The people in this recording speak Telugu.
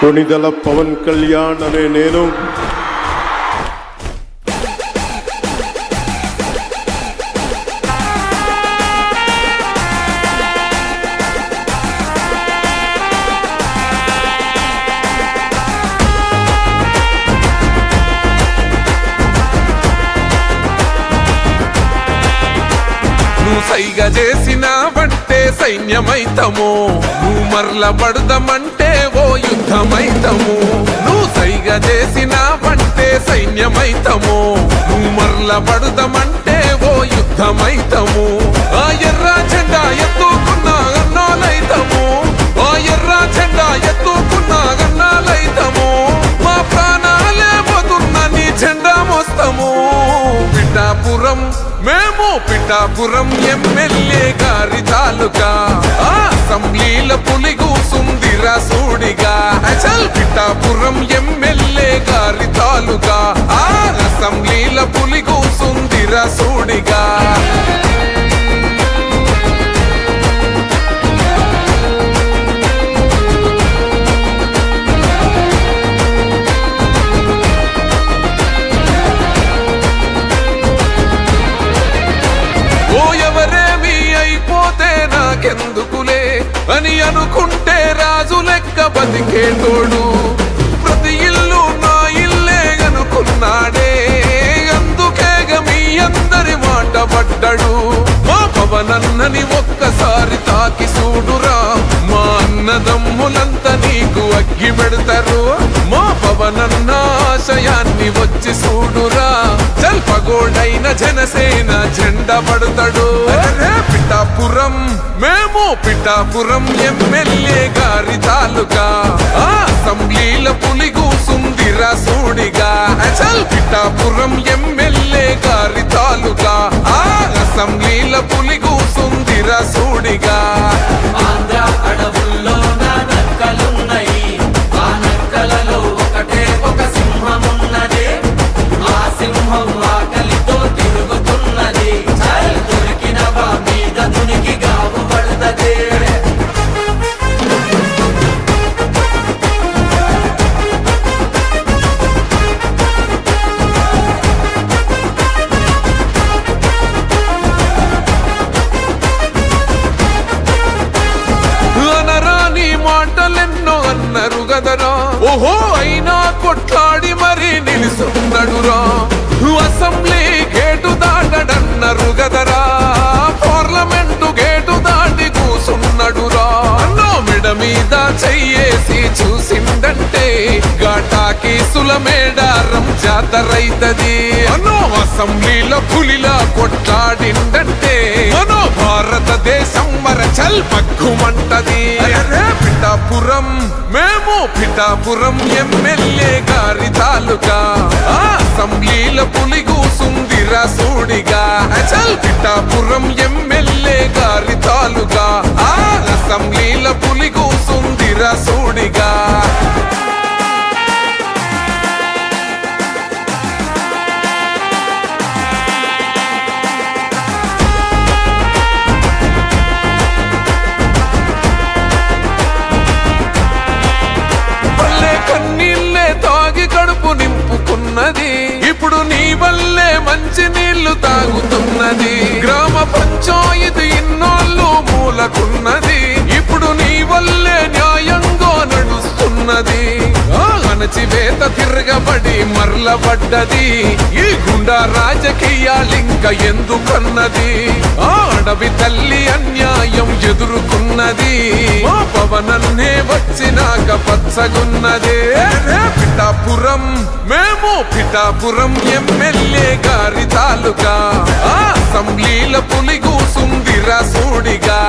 కొణిదెల పవన్ కళ్యాణ్ అనే నేను సైగ చేసిన బట్టే సైన్యమైతము నువ్వు మరల పడదమంటే ఓ యుద్ధమైతము నువ్వు సైగ చేసిన బట్టే సైన్యమైతము నువ్వు మరల పడదమంటే ఓ యుద్ధమైతము ఆ ఎర్ర జెండా ఎత్తుకున్నా అన్నాలైతము ఆ ఎర్ర జెండా ఎత్తుకున్నా అన్నాలైతము మా ప్రాణాలే పోతున్న నీ జెండా మోస్తాము పిఠాపురం మేము పిఠాపురం ఎమ్మెల్యే గారి తాలూకా అసెంబ్లీల పులి కూసుందిరా సూడిగా చల్ పిఠాపురం ఎమ్మెల్యే గారి తాలూకా అసెంబ్లీల పులి కూసుందిరా సూడిగా నాకెందుకులే అని అనుకుంటే రాజు లెక్క బతికేటోడు ప్రతి ఇల్లు నా ఇల్లే అనుకున్నాడే అందుకేగ మీ అందరి మాట పడ్డాడు మా పవనన్నని ఒక్కసారి తాకి చూడురా మా అన్నదమ్ములంతా నీకు అగ్గి పెడతారు మా పవనన్న ఆశయాన్ని వచ్చి చూడురా జల్పగోడైన జనసేన జెండా పడతాడు పిఠాపురం మేము పిఠాపురం ఎమ్మెల్యే గారి తాలూకా అసెంబ్లీల పులి కూసుందిరా సూడిగా చల్ పిఠాపురం ఎమ్మెల్యే గారి తాలూకా అసెంబ్లీల పులి కూసుందిరా సూడిగా ఆంధ్ర అడవుల్లో నక్కలున్నాయి ఆ నక్కలలో ఒకటే ఒక సింహమున్నది ఆ సింహం ఆకలితో తిరుగుతున్నది దొరికిన వా మీద దునికి గావు పడుతుంది అన్నారు గదరా ఓహో అయినా కొట్లాడి మరీ నిలుసున్నాడురా అసెంబ్లీ గేటు దాటడన్నారు గదరా పార్లమెంటు గేటు దాటి కూసున్నాడురా అన్నో మెడ మీద చెయ్యేసి చూసిందంటే ఘాటాకి సులమేడారం జాతరైతది అన్నో అసెంబ్లీలో పులిలా కొట్లాడిందంటే మనో భారతదేశం మరచల్ పక్కుమంటది పిఠాపురం మేము పిఠాపురం ఎమ్మెల్యే గారి తాలూకా అసెంబ్లీల పులి కూసుందిరా సూడిగా చల్ పిఠాపురం ఎమ్మెల్యే గారి తాలూకా అసెంబ్లీల పులి కూసుందిరా సూడిగా ఇప్పుడు నీ వల్లే మంచి నీళ్లు తాగుతున్నది గ్రామ పంచాయతీ ఇన్నోళ్ళు మూలకున్నది ఇప్పుడు నీ వల్లే న్యాయంగా నడుస్తున్నది అణచివేత తిరగబడి మరలబడ్డది ఈ గుండా రాజకీయాలింక ఎందుకన్నది అడవి తల్లి అన్యాయం ఎదుర్కొన్నది మా పవనన్నే వచ్చినాక పచ్చగున్నదే పిఠాపురం మేము పిఠాపురం ఎమ్మెల్యే గారి తాలూకా అసెంబ్లీల పులి కూసుందిరా సూడిగా